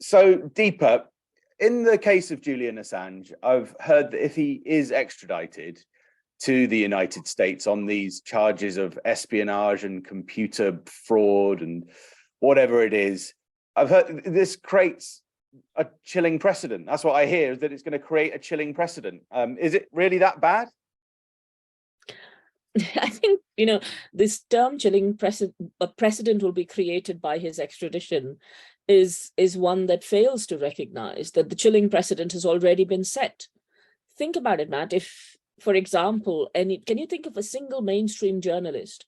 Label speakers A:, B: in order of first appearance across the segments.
A: So, Deepa, in the case of Julian Assange, I've heard that if he is extradited to the United States on these charges of espionage and computer fraud and whatever it is, I've heard this creates a chilling precedent. That's what I hear, is that it's going to create a chilling precedent. Is it really that bad?
B: I think, this term chilling precedent will be created by his extradition is one that fails to recognize that the chilling precedent has already been set. Think about it, Matt. If, for example, can you think of a single mainstream journalist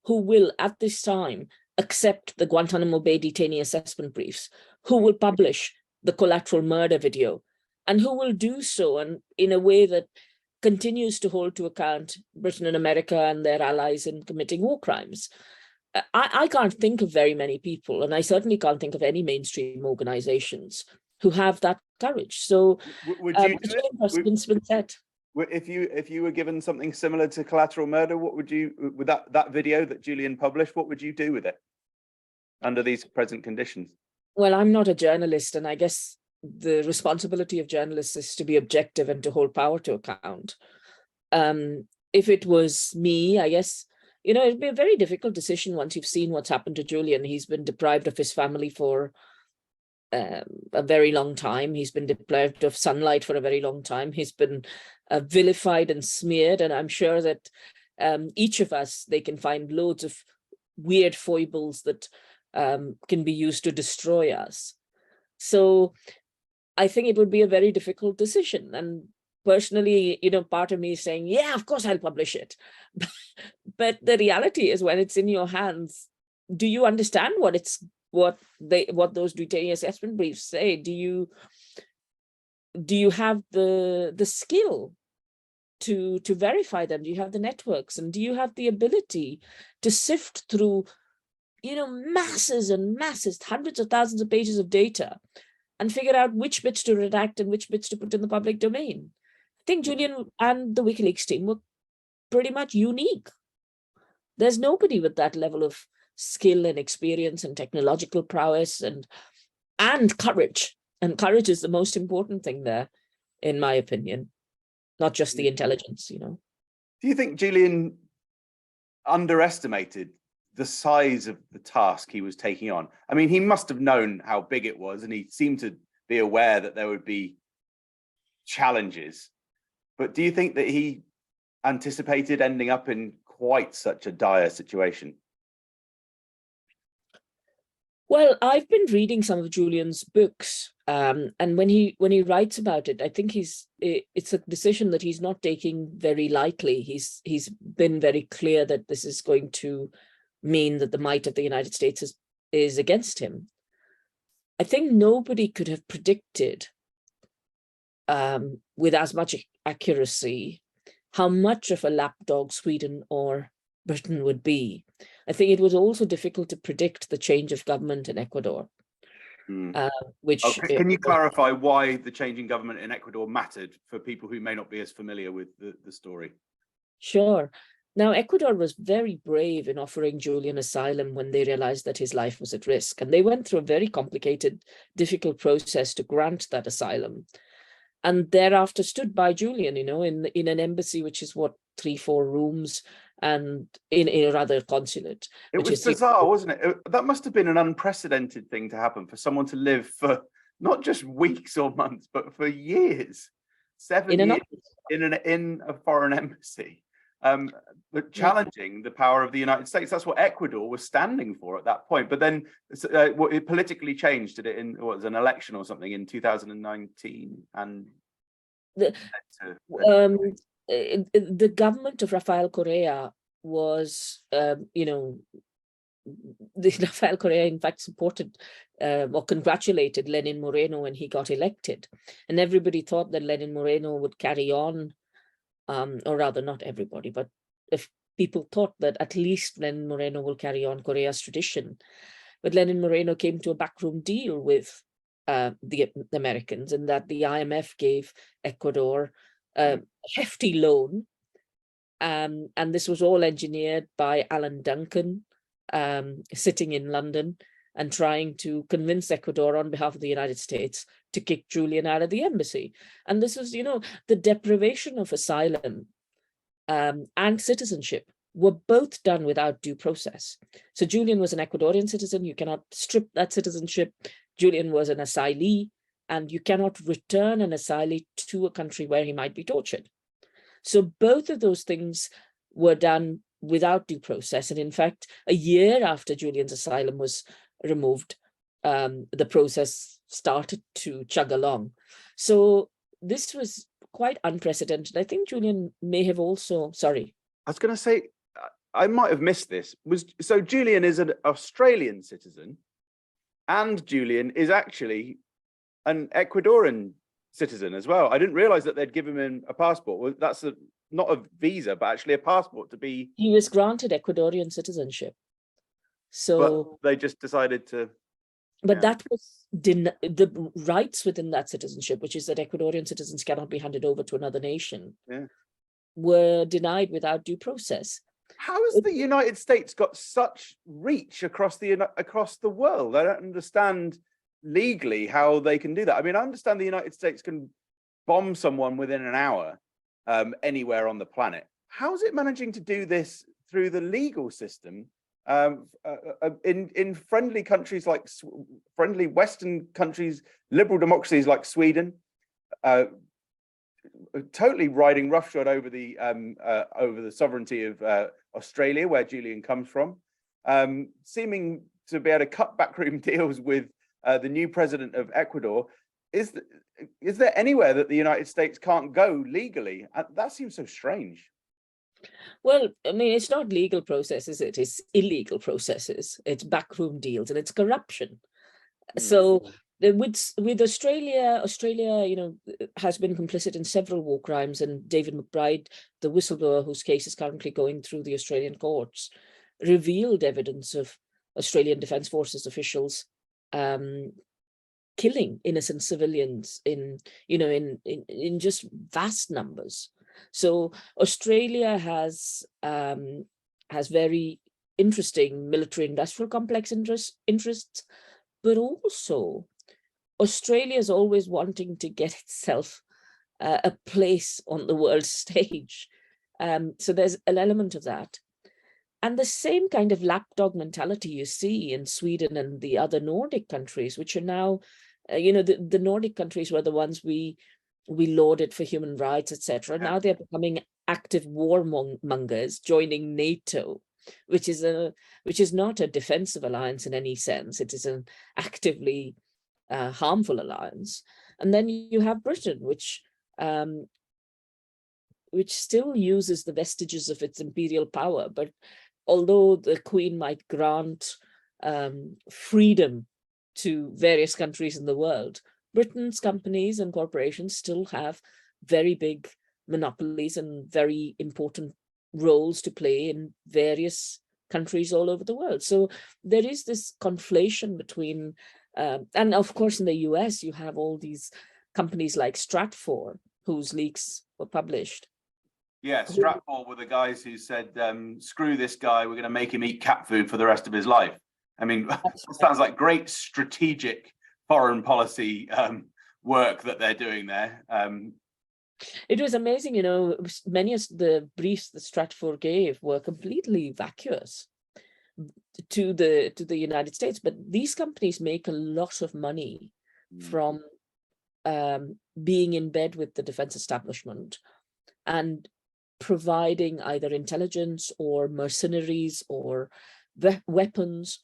B: who will at this time accept the Guantanamo Bay detainee assessment briefs, who will publish the collateral murder video, and who will do so and in a way that continues to hold to account Britain and America and their allies in committing war crimes? I can't think of very many people, and I certainly can't think of any mainstream organizations who have that courage. So
A: would you
B: precedent's been set.
A: If you were given something similar to collateral murder, what would you, with that video that Julian published, what would you do with it under these present conditions?
B: Well, I'm not a journalist, and I guess the responsibility of journalists is to be objective and to hold power to account. If it was me, I guess, it'd be a very difficult decision once you've seen what's happened to Julian. He's been deprived of his family for a very long time. He's been deprived of sunlight for a very long time. He's been vilified and smeared. And I'm sure that each of us, they can find loads of weird foibles that can be used to destroy us. So I think it would be a very difficult decision. And personally, part of me is saying, yeah, of course I'll publish it. But the reality is, when it's in your hands, do you understand what those detainee assessment briefs say? Do you have the skill to verify them? Do you have the networks, and do you have the ability to sift through masses and masses, hundreds of thousands of pages of data, and figure out which bits to redact and which bits to put in the public domain? I think Julian and the Wikileaks team were pretty much unique. There's nobody with that level of skill and experience and technological prowess and courage. And courage is the most important thing there, in my opinion, not just the intelligence, Do
A: you think Julian underestimated the size of the task he was taking on? I mean, he must have known how big it was, and he seemed to be aware that there would be challenges. But do you think that he anticipated ending up in quite such a dire situation?
B: Well, I've been reading some of Julian's books, and when he writes about it, I think it's a decision that he's not taking very lightly. He's been very clear that this is going to mean that the might of the United States is against him. I think nobody could have predicted with as much accuracy how much of a lapdog Sweden or Britain would be. I think it was also difficult to predict the change of government in Ecuador.
A: Can you clarify why the change in government in Ecuador mattered for people who may not be as familiar with the story?
B: Sure. Now, Ecuador was very brave in offering Julian asylum when they realized that his life was at risk. And they went through a very complicated, difficult process to grant that asylum. And thereafter stood by Julian, in an embassy, which is 3-4 rooms, and in a rather consulate.
A: It was bizarre, wasn't it? That must have been an unprecedented thing to happen, for someone to live for not just weeks or months, but for years, 7 years in a foreign embassy. But challenging the power of the United States. That's what Ecuador was standing for at that point. But then it politically changed, did it, in what was an election or something in 2019? And
B: the government of Rafael Correa was, Rafael Correa, in fact, supported or congratulated Lenin Moreno when he got elected. And everybody thought that Lenin Moreno would carry on. Or rather, not everybody, but if people thought that at least Lenin Moreno will carry on Correa's tradition. But Lenin Moreno came to a backroom deal with the Americans, in that the IMF gave Ecuador a hefty loan. And this was all engineered by Alan Duncan, sitting in London. and trying to convince Ecuador on behalf of the United States to kick Julian out of the embassy. And this was, the deprivation of asylum and citizenship were both done without due process. So Julian was an Ecuadorian citizen. You cannot strip that citizenship. Julian was an asylee, and you cannot return an asylee to a country where he might be tortured. So both of those things were done without due process. And in fact, a year after Julian's asylum was removed, the process started to chug along. So this was quite unprecedented. I think Julian may have also, sorry.
A: I was going to say, I might have missed this. So Julian is an Australian citizen, and Julian is actually an Ecuadorian citizen as well. I didn't realize that they'd given him a passport. Well, that's not a visa, but actually a passport to be.
B: He was granted Ecuadorian citizenship. So
A: but they just decided to.
B: But that was the rights within that citizenship, which is that Ecuadorian citizens cannot be handed over to another nation, were denied without due process.
A: How has the United States got such reach across the world? I don't understand legally how they can do that. I mean, I understand the United States can bomb someone within an hour anywhere on the planet. How is it managing to do this through the legal system in friendly countries like friendly Western countries, liberal democracies like Sweden, totally riding roughshod over the sovereignty of Australia, where Julian comes from, seeming to be able to cut backroom deals with the new president of Ecuador. Is there anywhere that the United States can't go legally? That seems so strange.
B: Well, I mean, it's not legal processes, it is illegal processes. It's backroom deals and it's corruption. So with Australia, has been complicit in several war crimes, and David McBride, the whistleblower whose case is currently going through the Australian courts, revealed evidence of Australian Defence Forces officials killing innocent civilians in just vast numbers. So Australia has very interesting military-industrial complex interests, but also Australia is always wanting to get itself a place on the world stage. So there's an element of that. And the same kind of lapdog mentality you see in Sweden and the other Nordic countries, which are now, the Nordic countries were the ones we lauded for human rights, etc. Now they're becoming active warmongers, joining NATO, which is not a defensive alliance in any sense. It is an actively harmful alliance. And then you have Britain, which still uses the vestiges of its imperial power, but although the Queen might grant freedom to various countries in the world, Britain's companies and corporations still have very big monopolies and very important roles to play in various countries all over the world. So there is this conflation between, and of course in the US, you have all these companies like Stratfor, whose leaks were published.
A: Yeah, Stratfor were the guys who said, screw this guy, we're going to make him eat cat food for the rest of his life. I mean, sounds like great strategic foreign policy work that they're doing there.
B: It was amazing, many of the briefs that Stratfor gave were completely vacuous to the United States, but these companies make a lot of money from being in bed with the defense establishment and providing either intelligence or mercenaries or weapons,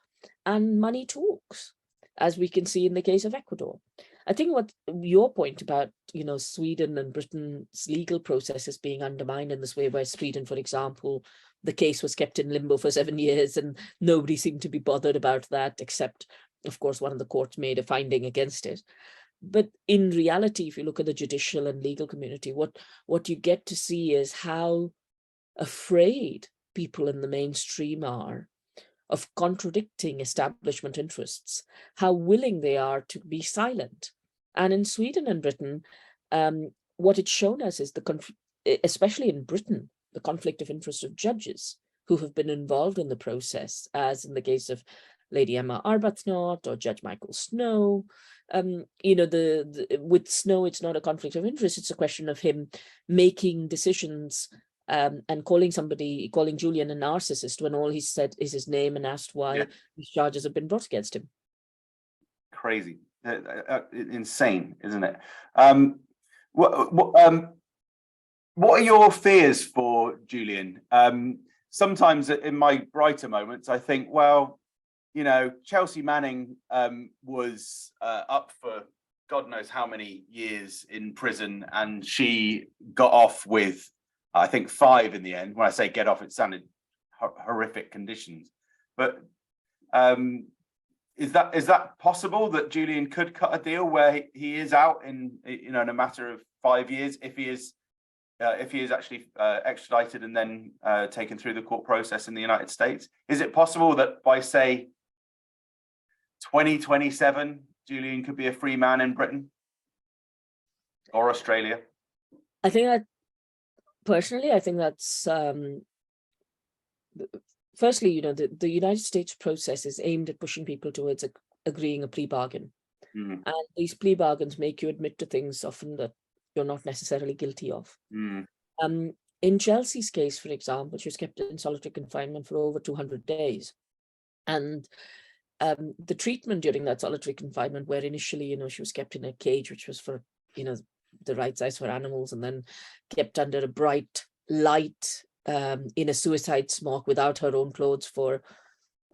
B: and money talks, as we can see in the case of Ecuador. I think what your point about, Sweden and Britain's legal processes being undermined in this way, where Sweden, for example, the case was kept in limbo for 7 years and nobody seemed to be bothered about that, except, of course, one of the courts made a finding against it. But in reality, if you look at the judicial and legal community, what you get to see is how afraid people in the mainstream are of contradicting establishment interests, how willing they are to be silent. And in Sweden and Britain, what it's shown us is especially in Britain, the conflict of interest of judges who have been involved in the process, as in the case of Lady Emma Arbuthnot or Judge Michael Snow. You know, with Snow, it's not a conflict of interest. It's a question of him making decisions and calling Julian a narcissist when all he said is his name and asked why these charges have been brought against him.
A: Crazy, insane, isn't it? What are your fears for Julian? Sometimes in my brighter moments, I think, well, you know, Chelsea Manning was up for God knows how many years in prison, and she got off with, I think, 5 in the end. When I say get off, it sounded horrific conditions. But is that possible that Julian could cut a deal where he is out in, you know, in a matter of 5 years if he is actually extradited and then taken through the court process in the United States? Is it possible that by, say, 2027, Julian could be a free man in Britain or Australia?
B: I think personally, I think that's firstly, you know, the United States process is aimed at pushing people towards agreeing a plea bargain. And these plea bargains make you admit to things often that you're not necessarily guilty of. In Chelsea's case, for example, she was kept in solitary confinement for over 200 days. And the treatment during that solitary confinement, where initially, you know, she was kept in a cage, which was for, you know, the right size for animals, and then kept under a bright light in a suicide smock without her own clothes for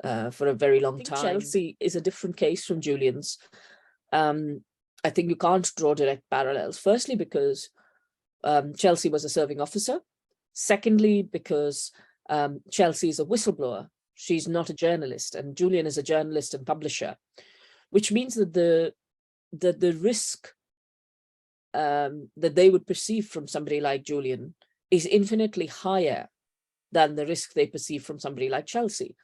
B: a very long time. Chelsea is a different case from Julian's. I think you can't draw direct parallels. Firstly, because Chelsea was a serving officer. Secondly, because Chelsea is a whistleblower. She's not a journalist, and Julian is a journalist and publisher, which means that the risk that they would perceive from somebody like Julian is infinitely higher than the risk they perceive from somebody like Chelsea.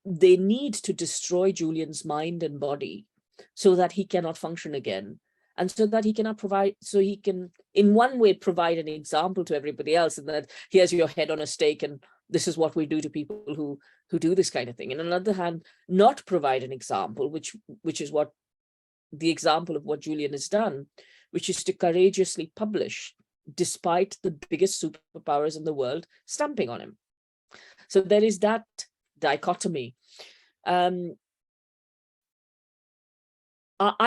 B: They need to destroy Julian's mind and body so that he cannot function again, and so that he cannot provide, so he can in one way provide an example to everybody else, and that here's your head on a stake and this is what we do to people who do this kind of thing. And on the other hand, not provide an example, which is what the example of what Julian has done, which is to courageously publish despite the biggest superpowers in the world stamping on him. So there is that dichotomy. I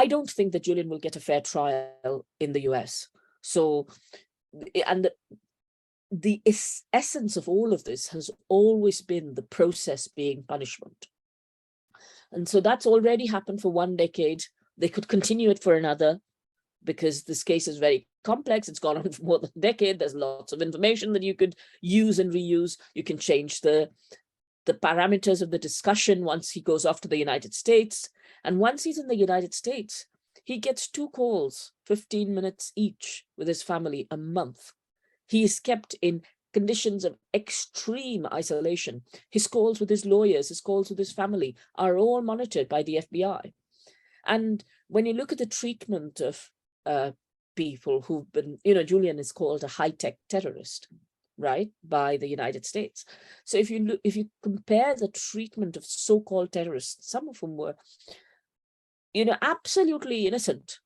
B: don't think that Julian will get a fair trial in the US. So, and the essence of all of this has always been the process being punishment. And so that's already happened for 1 decade. They could continue it for another, because this case is very complex. It's gone on for more than a decade. There's lots of information that you could use and reuse. You can change the parameters of the discussion once he goes off to the United States. And once he's in the United States, he gets 2 calls, 15 minutes each, with his family a month. He is kept in conditions of extreme isolation. His calls with his lawyers, his calls with his family are all monitored by the FBI. And when you look at the treatment of people who've been, you know, Julian is called a high-tech terrorist, right, by the United States. So if you compare the treatment of so-called terrorists, some of whom were, you know, absolutely innocent,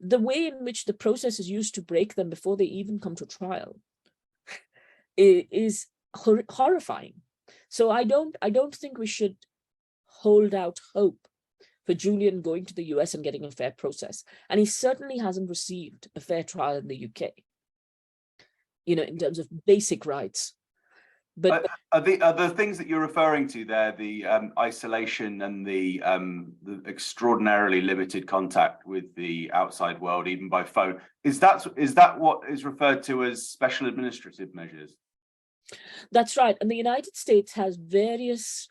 B: the way in which the process is used to break them before they even come to trial is horrifying. So I don't think we should hold out hope for Julian going to the US and getting a fair process. And he certainly hasn't received a fair trial in the UK, you know, in terms of basic rights. But
A: are the things that you're referring to there, the isolation and the extraordinarily limited contact with the outside world, even by phone, is that what is referred to as special administrative measures?
B: That's right. And the United States has various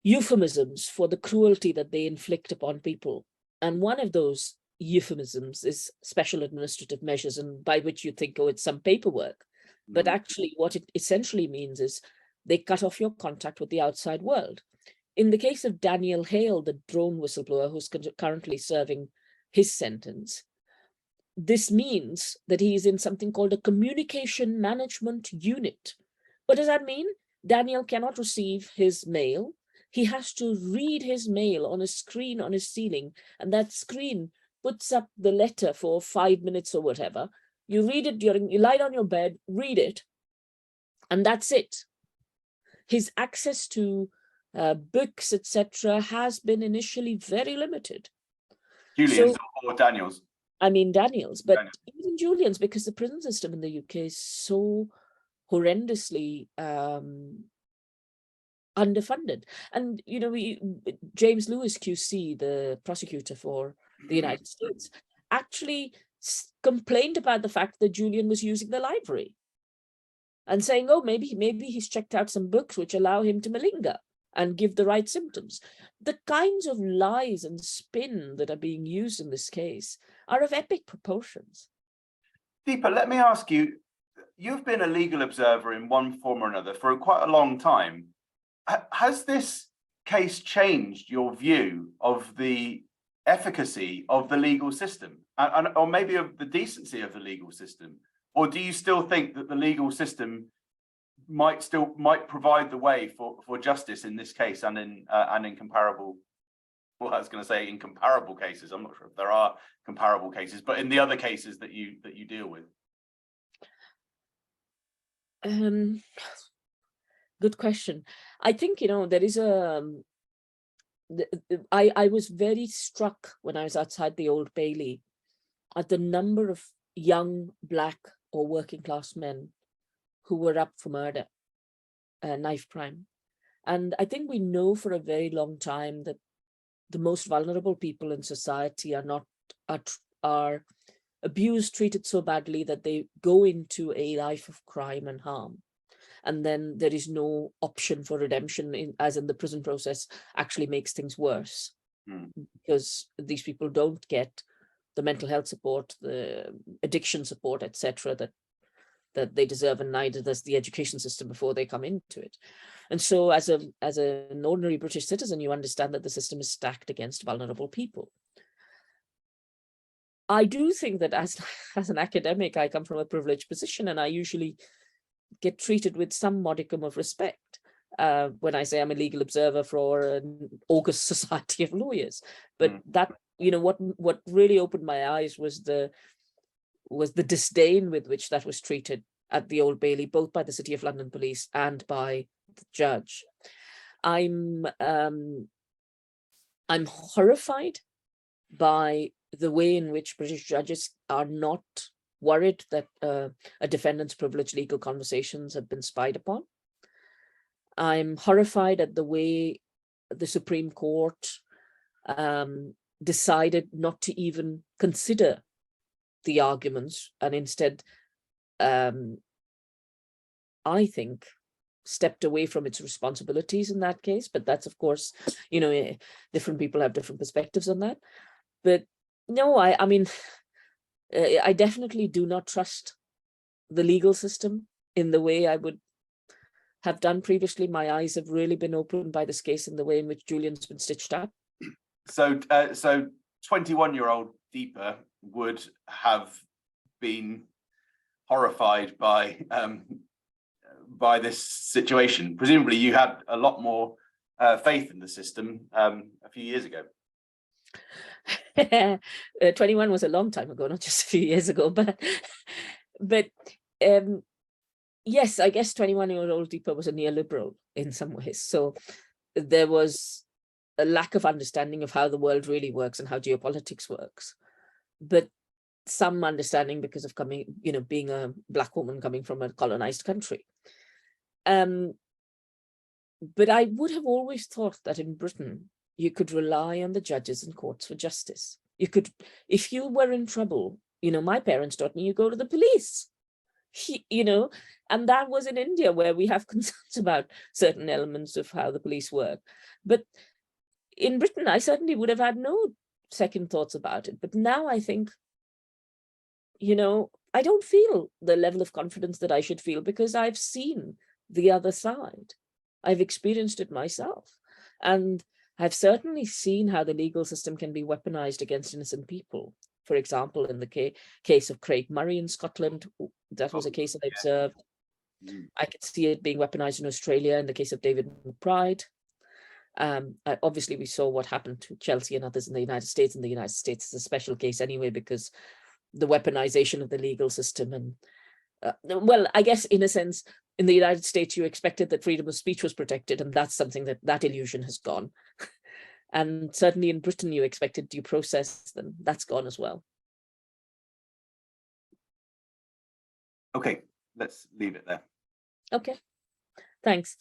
B: euphemisms for the cruelty that they inflict upon people. And one of those euphemisms is special administrative measures, and by which you think, oh, it's some paperwork. But actually what it essentially means is they cut off your contact with the outside world. In the case of Daniel Hale, the drone whistleblower who's currently serving his sentence, this means that he is in something called a communication management unit. What does that mean? Daniel cannot receive his mail. he has to read his mail on a screen on his ceiling, and that screen puts up the letter for 5 minutes or whatever. You read it you lie on your bed, read it, and that's it. His access to books, etc., has been initially very limited.
A: Julian's or Daniel's?
B: I mean Daniel's, but even Julian's, because the prison system in the UK is so horrendously underfunded. And, you know, James Lewis QC, the prosecutor for the United States, actually complained about the fact that Julian was using the library and saying, oh, maybe he's checked out some books which allow him to malinger and give the right symptoms. The kinds of lies and spin that are being used in this case are of epic proportions.
A: Deepa, let me ask you, you've been a legal observer in one form or another for quite a long time. Has this case changed your view of the efficacy of the legal system, or maybe of the decency of the legal system? Or do you still think that the legal system might provide the way for justice in this case and in comparable, well, I was going to say in comparable cases. I'm not sure if there are comparable cases, but in the other cases that you deal with?
B: Good question. I think, you know, there is I was very struck when I was outside the Old Bailey at the number of young Black or working class men who were up for murder, knife crime. And I think we know for a very long time that the most vulnerable people in society are abused, treated so badly that they go into a life of crime and harm. And then there is no option for redemption, as in the prison process actually makes things worse, because these people don't get the mental health support, the addiction support, etc., that they deserve, and neither does the education system before they come into it. And so as an ordinary British citizen, you understand that the system is stacked against vulnerable people. I do think that as an academic, I come from a privileged position, and I usually get treated with some modicum of respect when I say I'm a legal observer for an august society of lawyers. But that, you know, what really opened my eyes was the disdain with which that was treated at the Old Bailey, both by the City of London Police and by the judge. I'm horrified by the way in which British judges are not worried that a defendant's privileged legal conversations have been spied upon. I'm horrified at the way the Supreme Court decided not to even consider the arguments, and instead, I think, stepped away from its responsibilities in that case. But that's, of course, you know, different people have different perspectives on that. But no, I mean, I definitely do not trust the legal system in the way I would have done previously. My eyes have really been opened by this case in the way in which Julian's been stitched up.
A: So 21-year-old Deepa would have been horrified by this situation. Presumably you had a lot more faith in the system a few years ago.
B: 21 was a long time ago, not just a few years ago, but yes, I guess 21-year-old Deepa was a neoliberal in some ways. So there was a lack of understanding of how the world really works and how geopolitics works, but some understanding because of coming, you know, being a Black woman coming from a colonized country. But I would have always thought that in Britain, you could rely on the judges and courts for justice. You could, if you were in trouble, you know, my parents taught me you go to the police, you know, and that was in India where we have concerns about certain elements of how the police work. But in Britain, I certainly would have had no second thoughts about it. But now I think, you know, I don't feel the level of confidence that I should feel because I've seen the other side. I've experienced it myself. And I've certainly seen how the legal system can be weaponized against innocent people. For example, in the case of Craig Murray in Scotland, that was a case that I observed. I could see it being weaponized in Australia in the case of David McBride. Obviously, we saw what happened to Chelsea and others in the United States. In the United States, it's a special case anyway, because the weaponization of the legal system. And well, I guess in a sense, in the United States, you expected that freedom of speech was protected, and that's something that illusion has gone. And certainly in Britain, you expected due process, then that's gone as well.
A: Okay, let's leave it there.
B: Okay, thanks.